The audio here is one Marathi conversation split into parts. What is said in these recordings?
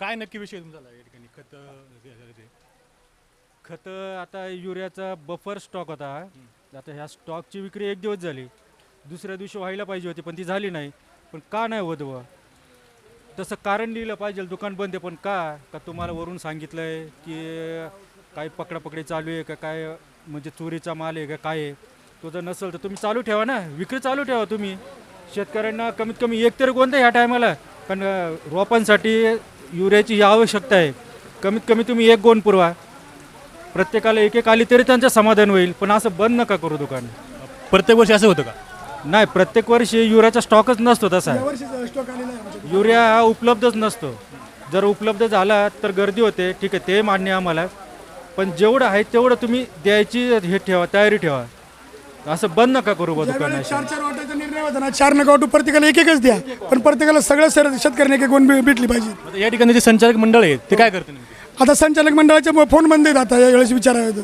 काय नक्की विषय तुमचा या ठिकाणी खत आता युरियाचा बफर स्टॉक होता. आता ह्या स्टॉकची विक्री एक दिवस झाली, दुसऱ्या दिवशी व्हायला पाहिजे होती पण ती झाली नाही. पण का नाही होत बुवा? तसं कारण लिहिलं पाहिजे, दुकान बंद आहे पण का तुम्हाला वरून सांगितलं आहे की काय पकडापकडी चालू आहे का, काय म्हणजे चोरीचा माल आहे का काय आहे? तो जर नसेल तर तुम्ही चालू ठेवा ना, विक्री चालू ठेवा तुम्ही. शेतकऱ्यांना कमीत कमी एक तरी कोणतं ह्या टायमाला, कारण रोपांसाठी युरियाची ही आवश्यकता आहे. कमीत कमी तुम्ही एक गोण पुरवा, प्रत्येकाला एक एक आली तरी त्यांचं समाधान होईल. पण असं बंद नका करू दुकान. प्रत्येक वर्षी असं होतं का? नाही, प्रत्येक वर्षी युरियाचा स्टॉकच नसतो तसा. युरिया हा उपलब्धच नसतो. जर उपलब्ध झाला तर गर्दी होते, ठीक आहे, ते मान्य आहे आम्हाला. पण जेवढं आहे तेवढं तुम्ही द्यायची हे ठेवा, तयारी ठेवा. असं बंद नका करू बा दुकान. 4 वाटायचा निर्णय होता ना, 4 नका वाटू, प्रत्येकाला एक एकच द्या. पण प्रत्येकाला सगळ्या शेतकऱ्यांनी एक एक गोण भेटली पाहिजे. आता या ठिकाणी जे संचालक मंडळ आहे ते काय करते नेमके? आता संचालक मंडळाचे फोन बंद आहेत आता यावेळेस विचारावे.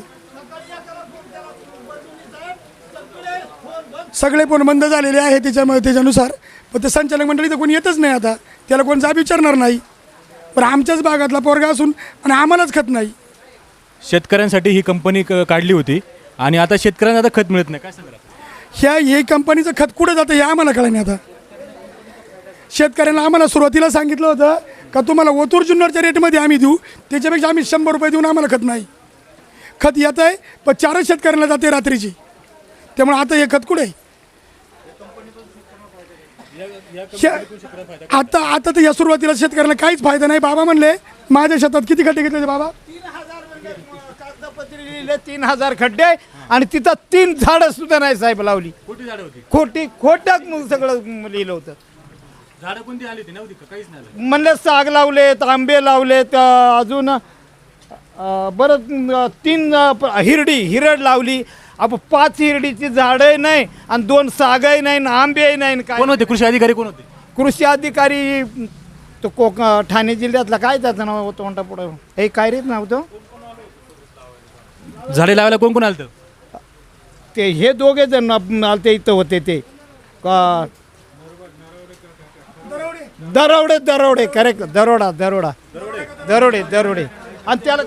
सगळे फोन बंद झालेले आहे त्याच्यानुसार. पण ते संचालक मंडळी तर कोणी येतच नाही आता, त्याला कोण जाब विचारणार नाही. पण आमच्याच भागातला पोरगा असून आणि आम्हालाच खत नाही. शेतकऱ्यांसाठी ही कंपनी काढली होती आणि आता शेतकऱ्यांना आता खत मिळत नाही, काय सांगा? हे कंपनीचं खत कुठं जातं हे आम्हाला कळलं नाही. आता शेतकऱ्यांना आम्हाला सुरुवातीला सांगितलं होतं का तुम्हाला ओतूर जुन्नरच्या रेटमध्ये आम्ही देऊ, त्याच्यापेक्षा आम्ही 100 रुपये देऊन आम्हाला खत नाही. खत येत आहे पण 4 शेतकऱ्यांना जाते रात्रीची. त्यामुळे आता हे खत कुठे आहे? आता तर या सुरुवातीला शेतकऱ्यांना काहीच फायदा नाही. बाबा म्हणले माझ्या शेतात किती खड्डे घेतले बाबा? 3000 खड्डे आणि तिथं 3 झाडं सुद्धा नाही साहेब लावली. खोटी झाडं होती? खोटं सगळं लिहिलं होतं. झाडं कोणती आली होती? नव्हती का? काहीच नाही. म्हणलं साग लावलेत, आंबे लावलेत, अजून बरं 3 हिरड लावली. आपण 5 हिरडीची झाडंही नाही आणि 2 सागही नाही, आंबेही नाही. काय कोण होते कृषी अधिकारी? कोण होते? कृषी अधिकारी तो ठाणे जिल्ह्यातला काय त्याचं नाव होतं म्हणता पुढं हे काय रे नव्हतं. झाडे लावायला कोण कोण आलं? ते हे दोघे जण आलते इथं होते ते का दरोडे करेक्ट. दरोडे आणि त्याला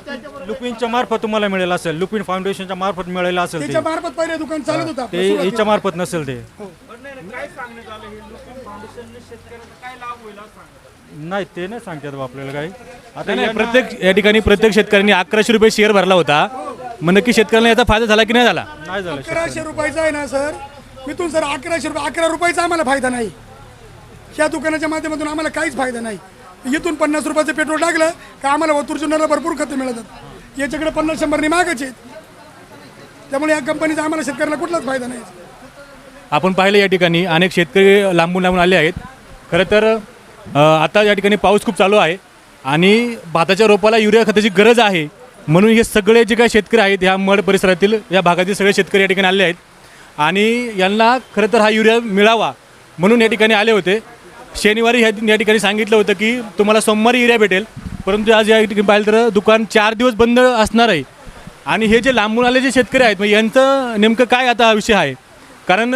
लुपिनच्या मार्फत तुम्हाला मिळेल असेल, लुपिन फाउंडेशनच्या मार्फत मिळेल असेल ते. त्याच्या मार्फत पहिले दुकान चालत होता ते याच्या मार्फत नसेल ते. नाही, ते नाही सांगतात बा आपल्याला काही. आता नाही, प्रत्येक या ठिकाणी प्रत्येक शेतकऱ्यांनी 1100 रुपये शेअर भरला होता. मग नक्की शेतकऱ्यांना याचा फायदा झाला की नाही झाला? नाही झालं. 1100 रुपयाचा आहे ना सर, तिथून सर 1100 रुपये, 11 रुपयाचा आम्हाला फायदा नाही. ह्या दुकानाच्या माध्यमातून आम्हाला काहीच फायदा नाही. इथून 50 रुपयाचं पेट्रोल टाकलं का आम्हाला ओतूर जुन्नरला भरपूर खतं मिळतात. याच्याकडे 50-100 मागच आहेत. त्यामुळे या कंपनीचा आम्हाला शेतकऱ्याला कुठलाच फायदा नाही. आपण पाहिलं या ठिकाणी अनेक शेतकरी लांबून आले आहेत. खरं तर आता या ठिकाणी पाऊस खूप चालू आहे आणि भाताच्या रोपाला युरिया खताची गरज आहे. म्हणून हे सगळे जे काही शेतकरी आहेत ह्या मड परिसरातील या भागातील सगळे शेतकरी या ठिकाणी आले आहेत आणि यांना खरं तर हा युरिया मिळावा म्हणून या ठिकाणी आले होते. शनिवारी या ठिकाणी सांगितलं होतं की तुम्हाला सोमवारी युरिया भेटेल, परंतु आज या ठिकाणी पाहिलं तर दुकान 4 दिवस बंद असणार आहे. आणि हे जे लांबून आले जे शेतकरी आहेत मग यांचं नेमकं काय आता विषय आहे? कारण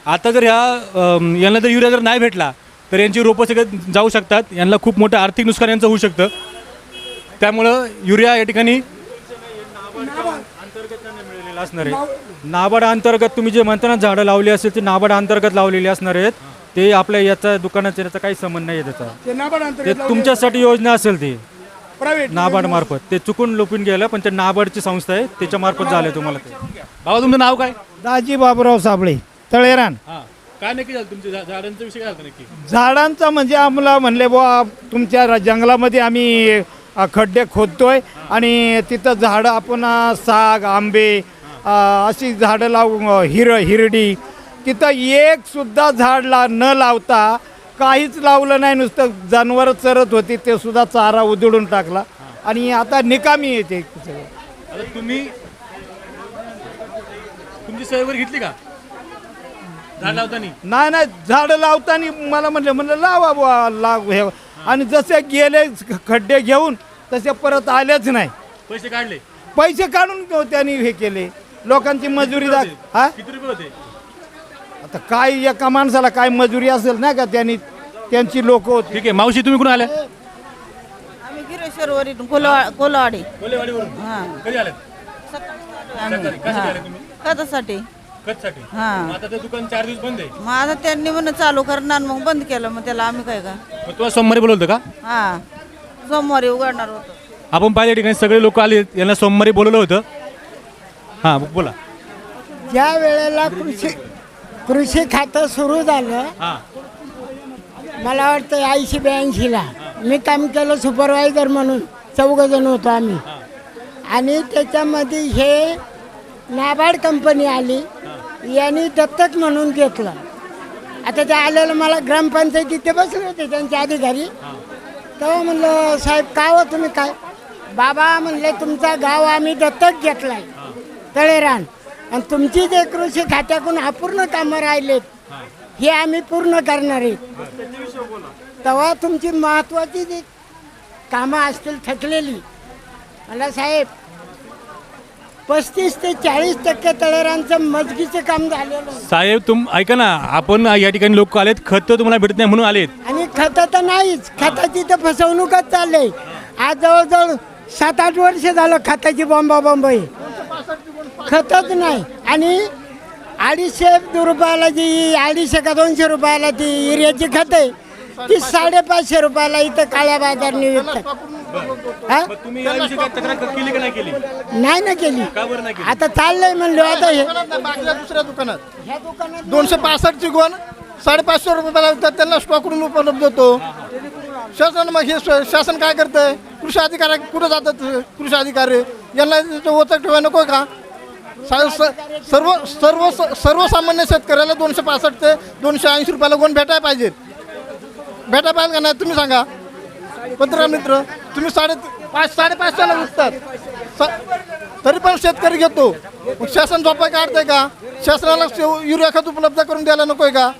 आता जर यांना जर युरिया जर नाही भेटला तर यांची रोपं सगळं जाऊ शकतात, यांना खूप मोठं आर्थिक नुकसान यांचं होऊ शकतं. त्यामुळं युरिया या ठिकाणी असणार आहे. नाबार्ड अंतर्गत तुम्ही जे म्हणता ना झाडं लावली असेल ते नाबार्ड अंतर्गत लावलेली असणार आहेत. ते आपल्या याचा दुकानाचा याचा काही संबंध नाही आहे त्याचा. ते तुमच्यासाठी योजना असेल ती प्रायव्हेट नाबार्ड मार्फत. ते चुकून लुपून गेलं पण ते नाबार्डची संस्था आहे त्याच्या मार्फत झालं तुम्हाला ते. बाबा तुमचं नाव काय? दाजी बाबूराव साबळे, तळेरान. काय नक्की झालं तुमच्या झाडांचा विषय काय नक्की? झाडांचा म्हणजे आम्हाला म्हणले बुवा तुमच्या जंगलामध्ये आम्ही खड्डे खोदतोय आणि तिथं झाडं आपण साग, आंबे अशी झाडं लावू, हिरडी. तिथं एक सुद्धा झाड न लावता काहीच लावलं नाही, नुसतं जनावरं चरत होती ते सुद्धा चारा उधळून टाकला आणि आता निकामी येते. आता तुम्ही तुमची सोय वगैरे घेतली का झाड लावताना? नाही झाडं लावताना मला म्हणलं लावा बुवा लाव हे. आणि जसे गेले खड्डे घेऊन तसे परत आलेच नाही. पैसे काढले? पैसे काढून त्यांनी हे केले. लोकांची मजुरी हा किती रुपये होते? आता काय एका माणसाला काय मजुरी असेल ना का त्यांनी त्यांची लोक होती. ठीक आहे मावशी तुम्ही कुठून आल्या? कोलेश्वरवरील कोलवाडी कोलेवाडीवरून हां कधी आलेत आम्ही कशासाठी आले तुम्ही खतासाठी खतसाठी हां मग आता ते दुकान 4 दिवस बंद आहे मग आता त्यांनी म्हणून चालू करणार मग बंद केलं मग त्याला आम्ही काय का मग तुम्हाला सोमवारी बोलवलं होतं का हां सोमवारी उघडणार होतं आपण पाहिल्या ठिकाणी सगळे लोक आले यांना सोमवारी बोलवलं होतं हां बोला ज्या वेळेला कृषी खातं सुरू झालं हां मला वाटतं 80-82ला मी काम केलं सुपरवायझर म्हणून 4 जण होतो आम्ही आणि त्याच्यामध्ये हे नाबार्ड कंपनी आली यांनी दत्तक म्हणून घेतलं. आता ते आलेलं मला ग्रामपंचायतीत ते बसले होते त्यांचे अधिकारी. तेव्हा म्हणलं साहेब का हो तुम्ही काय बाबा म्हणले तुमचा गाव आम्ही दत्तक घेतलाय तळेरान आणि तुमची जे कृषी खात्याकडून अपूर्ण कामं राहिलेत हे आम्ही पूर्ण करणार आहेत. तेव्हा तुमची महत्त्वाची जी कामं असतील थकलेली मला साहेब 35 ते 40% तळेरांचं मजगीचं काम झालेलं साहेब ऐका ना आपण या ठिकाणी लोक आलेत खत तर तुम्हाला भेटत नाही म्हणून आलेत आणि खतं तर नाहीच खताची तर फसवणूकच चालली. आज जवळजवळ 7-8 वर्ष झालं खताची बॉम्ब आहे खतच नाही. आणि 250 रुपयाला जी 250 का 200 रुपयाला ती युरियाची खत आहे ती 550 रुपयाला इथं काळ्या बाजारने विकतात. मग तुम्ही याविषयी काय तक्रार केली का नाही केली नाही ना केली का बरं नाही केली आता चाललंय म्हणलो आता हे बाकीच्या दुसऱ्या दुकानात ह्या दुकानात 265 ची गोण 550 रुपयाला विकतात त्यांना स्टॉक करून उपलब्ध होतो. शासन मग हे शासन काय करतंय कृषी अधिकारी कुठं जातात कृषी अधिकारी यांना ओचक ठेवायला नको का सर्वसामान्य शेतकऱ्याला 265 ते 280 रुपयाला गोण भेटायला पाहिजे का नाही तुम्ही सांगा पत्रकार मित्र. तुम्ही 550-550ला विकतात तरी पण शेतकरी घेतो. मग शासन झोपाय काढतंय का शासनाला युरिया खत उपलब्ध करून द्यायला नको आहे का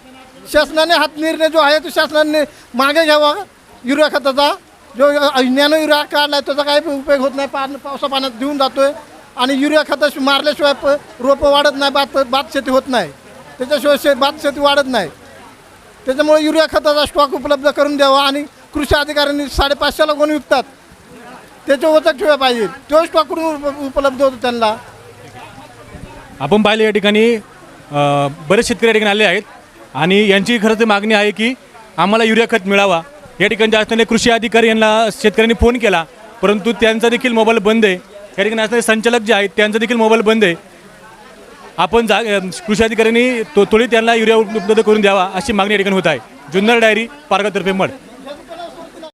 शासनाने हात निर्णय जो आहे तो शासनाने मागे घ्यावा. युरिया खताचा जो नॅनो युरिया काढला आहे त्याचा काही उपयोग होत नाही पावसा पाण्यात देऊन जातोय आणि युरिया खत मारल्याशिवाय रोपं वाढत नाही भात शेती होत नाही त्याच्याशिवाय भात शेती वाढत नाही. त्याच्यामुळे युरिया खताचा स्टॉक उपलब्ध करून द्यावा आणि कृषी अधिकाऱ्यांनी 550ला गोण विकतात त्याचे ओचक ठेवायला पाहिजे तो स्टॉक करून उपलब्ध होतो त्यांना. आपण पाहिलं या ठिकाणी बरेच शेतकरी या ठिकाणी आले आहेत आणि यांची खरं तर मागणी आहे की आम्हाला युरिया खत मिळावा. या ठिकाणी असणारे कृषी अधिकारी यांना शेतकऱ्यांनी फोन केला परंतु त्यांचा देखील मोबाईल बंद आहे. या ठिकाणी असणारे संचालक जे आहेत त्यांचा देखील मोबाईल बंद आहे. आपण कृषी अधिकाऱ्यांनी त्वरित त्यांना युरिया उपलब्ध करून द्यावा अशी मागणी या ठिकाणी होत आहे. जुन्नर डायरी पारगातर्फे मड.